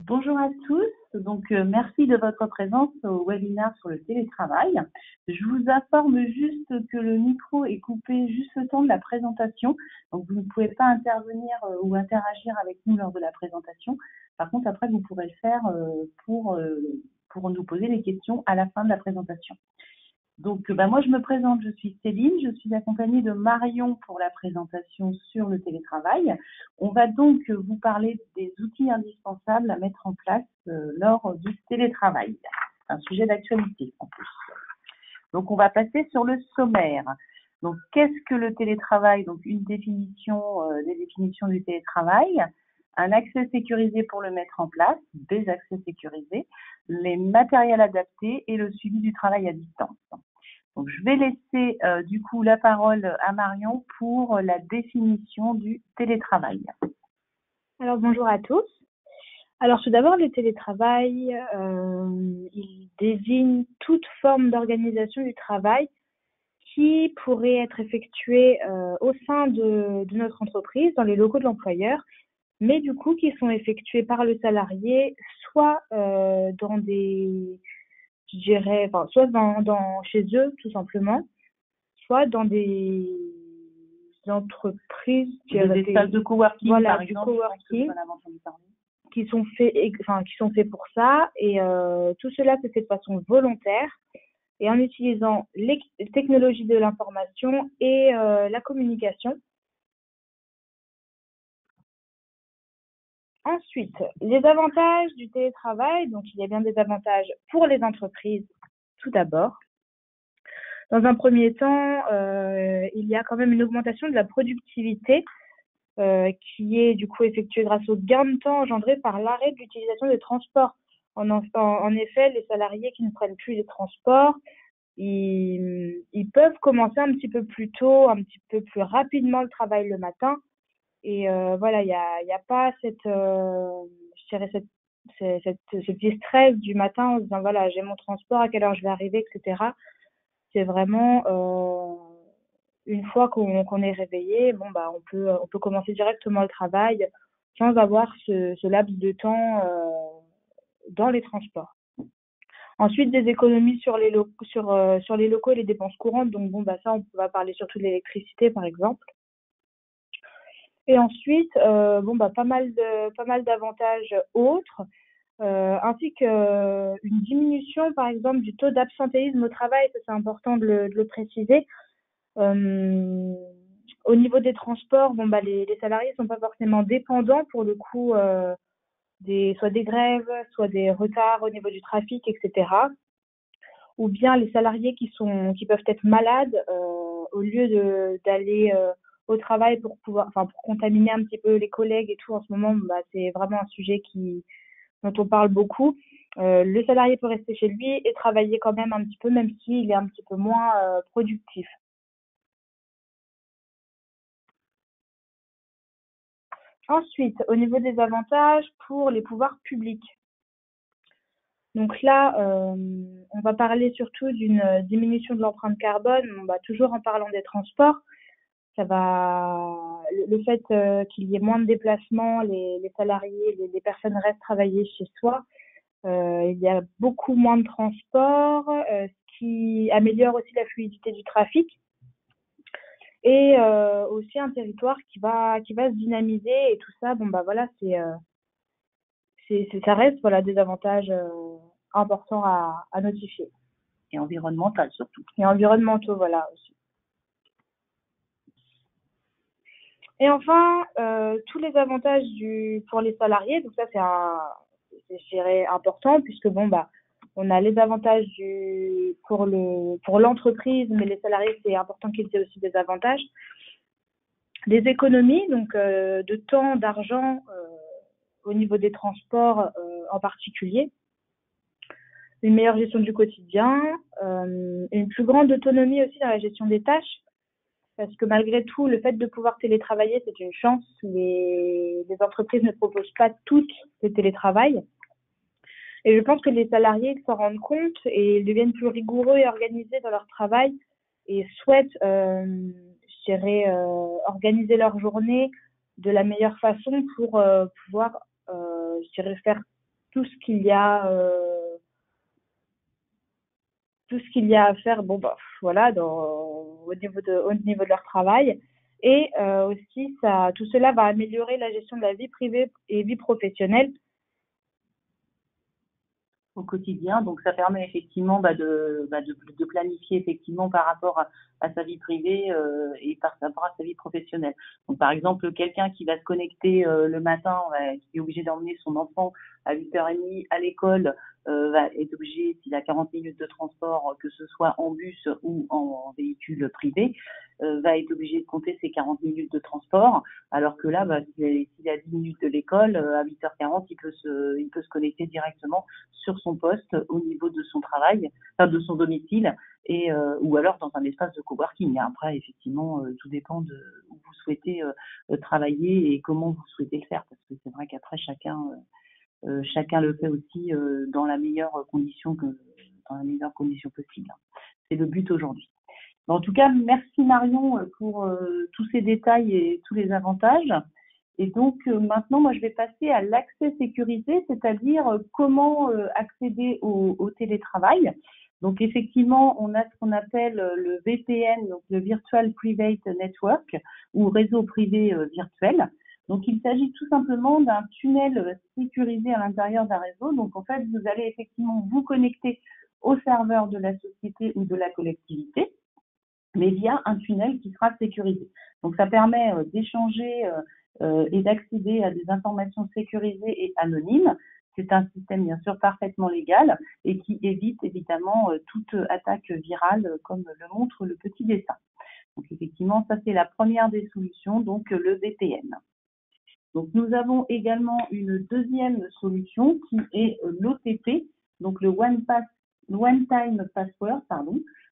Bonjour à tous. Merci de votre présence au webinaire sur le télétravail. Je vous informe juste que le micro est coupé juste le temps de la présentation. Donc, vous ne pouvez pas intervenir ou interagir avec nous lors de la présentation. Par contre, après, vous pourrez le faire pour nous poser des questions à la fin de la présentation. Moi, je me présente, je suis Céline, je suis accompagnée de Marion pour la présentation sur le télétravail. On va donc vous parler des outils indispensables à mettre en place lors du télétravail. C'est un sujet d'actualité en plus. Donc, on va passer sur le sommaire. Donc, qu'est-ce que le télétravail? Donc, une définition, des définitions du télétravail, un accès sécurisé pour le mettre en place, des accès sécurisés, les matériels adaptés et le suivi du travail à distance. Donc, je vais laisser du coup la parole à Marion pour la définition du télétravail. Alors, bonjour à tous. Alors, tout d'abord, le télétravail, il désigne toute forme d'organisation du travail qui pourrait être effectuée au sein de notre entreprise, dans les locaux de l'employeur, mais du coup qui sont effectués par le salarié, soit dans des, je dirais, enfin, soit chez eux tout simplement, soit dans des entreprises, des espaces de coworking, voilà, par exemple, coworking, qui sont faits pour ça, et tout cela se fait de façon volontaire et en utilisant les technologies de l'information et la communication. Ensuite, les avantages du télétravail. Donc, il y a bien des avantages pour les entreprises, tout d'abord. Dans un premier temps, il y a quand même une augmentation de la productivité qui est du coup effectuée grâce au gain de temps engendré par l'arrêt de l'utilisation des transports. En effet, les salariés qui ne prennent plus les transports, ils peuvent commencer un petit peu plus tôt, un petit peu plus rapidement le travail le matin. Et voilà, il y a pas ce petit stress du matin en se disant voilà, j'ai mon transport, à quelle heure je vais arriver, etc. C'est vraiment une fois qu'on est réveillé, on peut commencer directement le travail sans avoir ce laps de temps dans les transports. Ensuite, des économies sur les locaux et les dépenses courantes. Donc ça, on va parler surtout de l'électricité par exemple. Et ensuite, pas mal d'avantages autres, ainsi qu'une diminution, par exemple, du taux d'absentéisme au travail. Ça, c'est important de le préciser. Au niveau des transports, les salariés ne sont pas forcément dépendants pour le coup soit des grèves, soit des retards au niveau du trafic, etc. Ou bien les salariés qui peuvent être malades au lieu d'aller au travail pour contaminer un petit peu les collègues et tout. En ce moment, c'est vraiment un sujet dont on parle beaucoup. Le salarié peut rester chez lui et travailler quand même un petit peu, même s'il est un petit peu moins productif. Ensuite, au niveau des avantages pour les pouvoirs publics. Donc là, on va parler surtout d'une diminution de l'empreinte carbone, toujours en parlant des transports. Le fait qu'il y ait moins de déplacements, les salariés, les personnes restent travailler chez soi. Il y a beaucoup moins de transports, ce qui améliore aussi la fluidité du trafic. Et aussi un territoire qui va se dynamiser et tout ça. Ça reste des avantages importants à notifier. Et environnemental surtout. Et environnementaux, voilà aussi. Et enfin, tous les avantages pour les salariés. Donc ça, c'est je dirais important puisque on a les avantages pour l'entreprise, mais les salariés, c'est important qu'ils aient aussi des avantages. Des économies, donc de temps, d'argent au niveau des transports en particulier. Une meilleure gestion du quotidien, une plus grande autonomie aussi dans la gestion des tâches, parce que malgré tout, le fait de pouvoir télétravailler, c'est une chance. Les entreprises ne proposent pas toutes le télétravail. Et je pense que les salariés s'en rendent compte et ils deviennent plus rigoureux et organisés dans leur travail et souhaitent, organiser leur journée de la meilleure façon pour pouvoir, faire tout ce qu'il y a à faire, bon, bah, voilà, au niveau de leur travail. Et aussi, tout cela va améliorer la gestion de la vie privée et vie professionnelle. Au quotidien. Donc, ça permet effectivement de planifier effectivement par rapport à sa vie privée et par rapport à sa vie professionnelle. Donc, par exemple, quelqu'un qui va se connecter le matin, qui est obligé d'emmener son enfant à 8h30 à l'école, va être obligé, s'il a 40 minutes de transport, que ce soit en bus ou en véhicule privé, va être obligé de compter ses 40 minutes de transport, alors que là, s'il a 10 minutes de l'école, à 8h40, il peut se connecter directement sur son poste au niveau de son travail, enfin de son domicile, et ou alors dans un espace de coworking. Après, effectivement, tout dépend de où vous souhaitez travailler et comment vous souhaitez le faire, parce que c'est vrai qu'après chacun le fait aussi dans la meilleure condition possible. C'est le but aujourd'hui. En tout cas, merci Marion pour tous ces détails et tous les avantages. Et donc maintenant, moi, je vais passer à l'accès sécurisé, c'est-à-dire comment accéder au télétravail. Donc effectivement, on a ce qu'on appelle le VPN, donc le Virtual Private Network, ou réseau privé virtuel. Donc il s'agit tout simplement d'un tunnel sécurisé à l'intérieur d'un réseau. Donc en fait, vous allez effectivement vous connecter au serveur de la société ou de la collectivité, mais via un tunnel qui sera sécurisé. Donc ça permet d'échanger et d'accéder à des informations sécurisées et anonymes. C'est un système bien sûr parfaitement légal et qui évite évidemment toute attaque virale comme le montre le petit dessin. Donc effectivement, ça c'est la première des solutions, donc le VPN. Donc nous avons également une deuxième solution qui est l'OTP, donc le One Time Password,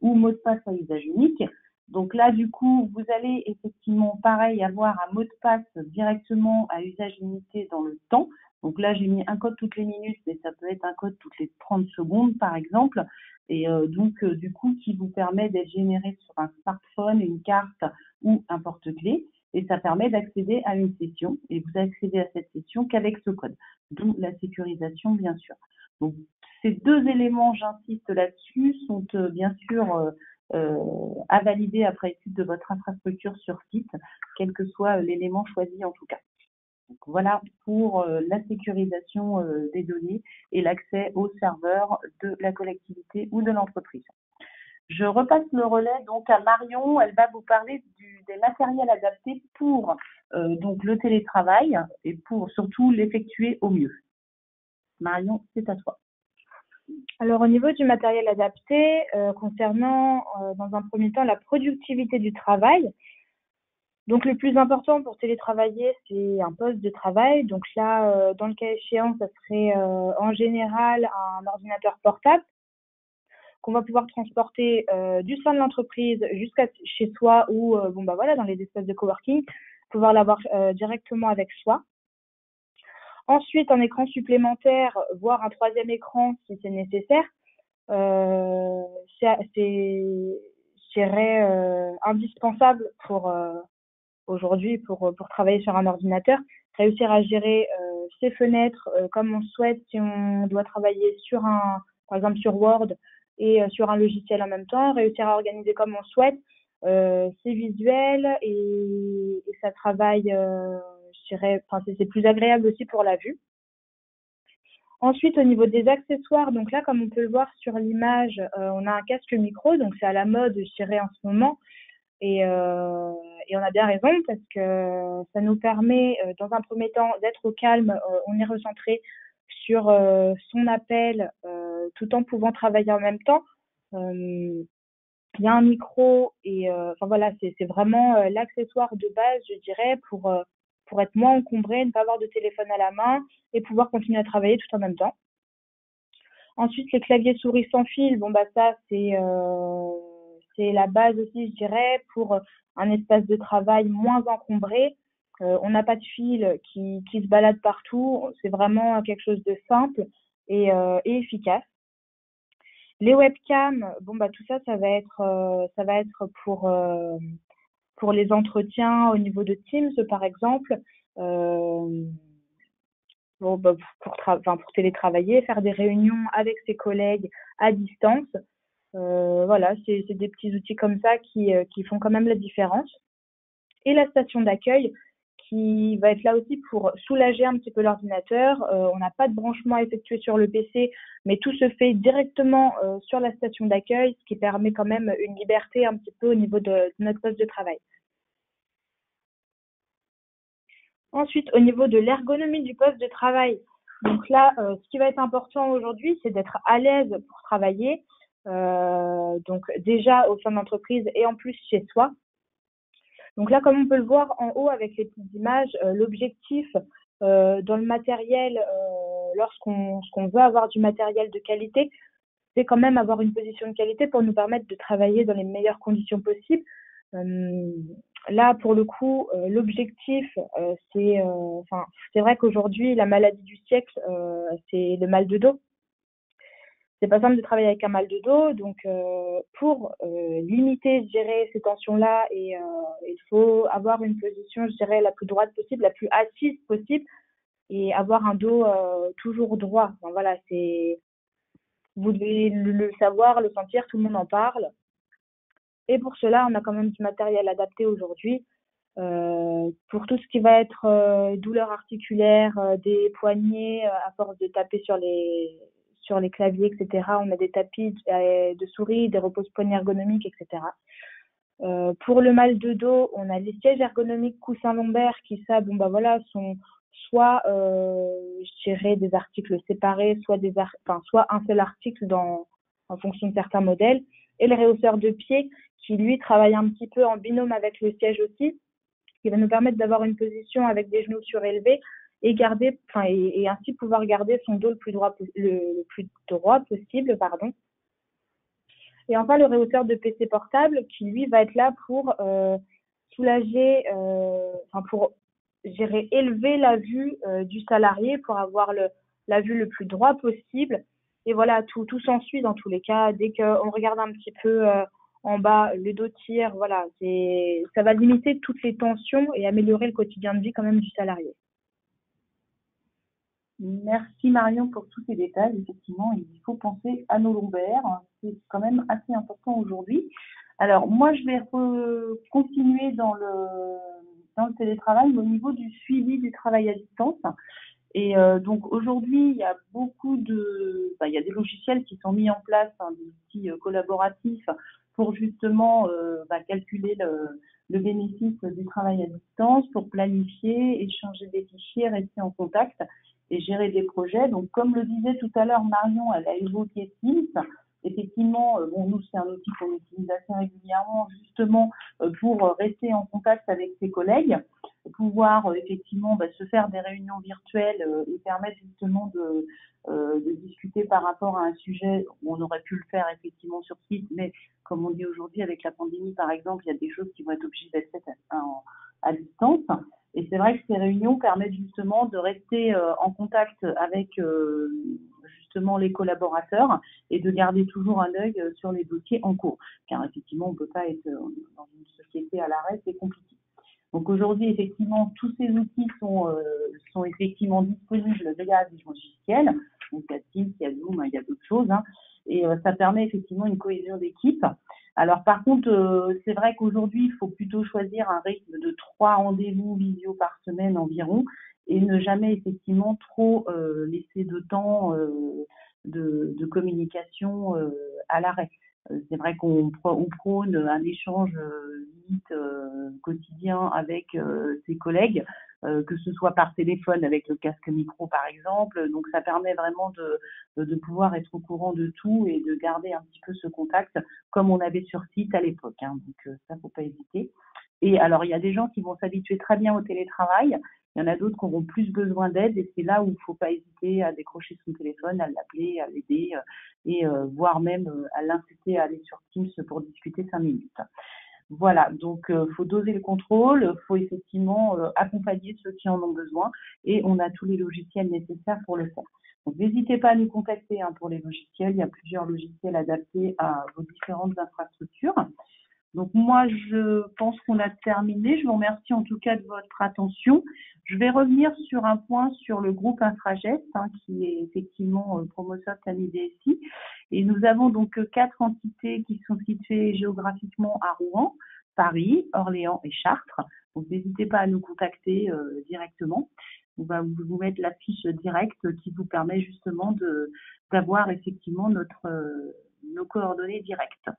ou mot de passe à usage unique. Donc là, du coup, vous allez effectivement, pareil, avoir un mot de passe directement à usage limité dans le temps. Donc là, j'ai mis un code toutes les minutes, mais ça peut être un code toutes les 30 secondes, par exemple. Et donc, du coup, qui vous permet d'être généré sur un smartphone, une carte ou un porte-clés. Et ça permet d'accéder à une session. Et vous accédez à cette session qu'avec ce code, d'où la sécurisation, bien sûr. Donc, ces deux éléments, j'insiste là-dessus, sont bien sûr à valider après étude de votre infrastructure sur site, quel que soit l'élément choisi en tout cas. Donc, voilà pour la sécurisation des données et l'accès aux serveurs de la collectivité ou de l'entreprise. Je repasse le relais donc à Marion. Elle va vous parler des matériels adaptés pour donc le télétravail et pour surtout l'effectuer au mieux. Marion, c'est à toi. Alors au niveau du matériel adapté, concernant dans un premier temps la productivité du travail, donc le plus important pour télétravailler, c'est un poste de travail. Donc là, dans le cas échéant, ça serait en général un ordinateur portable qu'on va pouvoir transporter du sein de l'entreprise jusqu'à chez soi ou dans les espaces de coworking, pouvoir l'avoir directement avec soi. Ensuite, un écran supplémentaire, voire un troisième écran si c'est nécessaire. C'est je dirais indispensable pour aujourd'hui pour travailler sur un ordinateur, réussir à gérer ses fenêtres comme on souhaite si on doit travailler par exemple sur Word et sur un logiciel en même temps, réussir à organiser comme on souhaite ses visuels et ça travaille, je dirais, c'est plus agréable aussi pour la vue. Ensuite, au niveau des accessoires, donc là, comme on peut le voir sur l'image, on a un casque micro, donc c'est à la mode, je dirais, en ce moment. Et on a bien raison parce que ça nous permet, dans un premier temps, d'être au calme. On est recentré sur son appel tout en pouvant travailler en même temps. Il y a un micro et c'est vraiment l'accessoire de base, je dirais, pour être moins encombré, ne pas avoir de téléphone à la main et pouvoir continuer à travailler tout en même temps. Ensuite, les claviers souris sans fil, ça c'est la base aussi, je dirais, pour un espace de travail moins encombré. On n'a pas de fil qui se balade partout. C'est vraiment quelque chose de simple et efficace. Les webcams, tout ça, ça va être pour les entretiens au niveau de Teams, par exemple. pour télétravailler, faire des réunions avec ses collègues à distance. Voilà, c'est des petits outils comme ça qui font quand même la différence. Et la station d'accueil qui va être là aussi pour soulager un petit peu l'ordinateur. On n'a pas de branchement à effectuer sur le PC, mais tout se fait directement sur la station d'accueil, ce qui permet quand même une liberté un petit peu au niveau de notre poste de travail. Ensuite, au niveau de l'ergonomie du poste de travail, donc là, ce qui va être important aujourd'hui, c'est d'être à l'aise pour travailler, donc déjà au sein de l'entreprise et en plus chez soi. Donc là, comme on peut le voir en haut avec les petites images, l'objectif dans le matériel, lorsqu'on veut avoir du matériel de qualité, c'est quand même avoir une position de qualité pour nous permettre de travailler dans les meilleures conditions possibles. Là, pour le coup, l'objectif, c'est vrai qu'aujourd'hui, la maladie du siècle, c'est le mal de dos. C'est pas simple de travailler avec un mal de dos, donc pour limiter, je dirais, ces tensions-là, il faut avoir une position, je dirais, la plus droite possible, la plus assise possible, et avoir un dos toujours droit. Enfin, voilà, vous devez le savoir, le sentir, tout le monde en parle. Et pour cela, on a quand même du matériel adapté aujourd'hui. Pour tout ce qui va être douleurs articulaires, des poignets, à force de taper sur les claviers, etc. On a des tapis de souris, des repose-poignets ergonomiques, etc. Pour le mal de dos, on a les sièges ergonomiques coussins lombaires qui, ça, bon, bah voilà, sont soit, je dirais, des articles séparés, soit un seul article en fonction de certains modèles. Et le rehausseur de pied qui, lui, travaille un petit peu en binôme avec le siège aussi, qui va nous permettre d'avoir une position avec des genoux surélevés et ainsi pouvoir garder son dos le plus droit possible, pardon. Et enfin, le rehausseur de PC portable qui, lui, va être là pour soulager, pour gérer, élever la vue du salarié pour avoir la vue le plus droit possible. Et voilà, tout s'ensuit dans tous les cas. Dès qu'on regarde un petit peu en bas, le dos tire, voilà, ça va limiter toutes les tensions et améliorer le quotidien de vie quand même du salarié. Merci Marion pour tous ces détails. Effectivement, il faut penser à nos lombaires. C'est quand même assez important aujourd'hui. Alors, moi, je vais continuer dans le télétravail, mais au niveau du suivi du travail à distance. Et donc, aujourd'hui, il y a il y a des logiciels qui sont mis en place, des outils collaboratifs pour justement calculer le bénéfice du travail à distance, pour planifier, échanger des fichiers, rester en contact et gérer des projets. Donc, comme le disait tout à l'heure Marion, elle a évoqué Teams. Effectivement, nous, c'est un outil qu'on utilise assez régulièrement, justement, pour rester en contact avec ses collègues, pouvoir effectivement se faire des réunions virtuelles et permettre justement de discuter par rapport à un sujet où on aurait pu le faire effectivement sur site, mais comme on dit aujourd'hui avec la pandémie, par exemple, il y a des choses qui vont être obligées d'être faites à distance. Et c'est vrai que ces réunions permettent justement de rester en contact avec justement les collaborateurs et de garder toujours un œil sur les dossiers en cours. Car effectivement, on ne peut pas être dans une société à l'arrêt, c'est compliqué. Donc aujourd'hui, effectivement, tous ces outils sont effectivement disponibles via des logiciels. Donc il y a Teams, il y a Zoom, il y a d'autres choses. Et ça permet effectivement une cohésion d'équipe. Alors par contre, c'est vrai qu'aujourd'hui, il faut plutôt choisir un rythme de 3 rendez-vous visio par semaine environ et ne jamais effectivement trop laisser de temps de communication à l'arrêt. C'est vrai qu'on prône un échange limite quotidien avec ses collègues, que ce soit par téléphone avec le casque micro par exemple. Donc ça permet vraiment de pouvoir être au courant de tout et de garder un petit peu ce contact comme on avait sur site à l'époque. Donc ça, faut pas hésiter. Et alors, il y a des gens qui vont s'habituer très bien au télétravail. Il y en a d'autres qui auront plus besoin d'aide et c'est là où il ne faut pas hésiter à décrocher son téléphone, à l'appeler, à l'aider et voire même à l'inciter à aller sur Teams pour discuter 5 minutes. Voilà, donc faut doser le contrôle, faut effectivement accompagner ceux qui en ont besoin et on a tous les logiciels nécessaires pour le faire. Donc n'hésitez pas à nous contacter pour les logiciels, il y a plusieurs logiciels adaptés à vos différentes infrastructures. Donc moi, je pense qu'on a terminé. Je vous remercie en tout cas de votre attention. Je vais revenir sur un point sur le groupe Infragest, qui est effectivement promoteur de la DSI. Et nous avons donc 4 entités qui sont situées géographiquement à Rouen, Paris, Orléans et Chartres. Donc n'hésitez pas à nous contacter directement. On va vous mettre la fiche directe qui vous permet justement d'avoir effectivement nos coordonnées directes.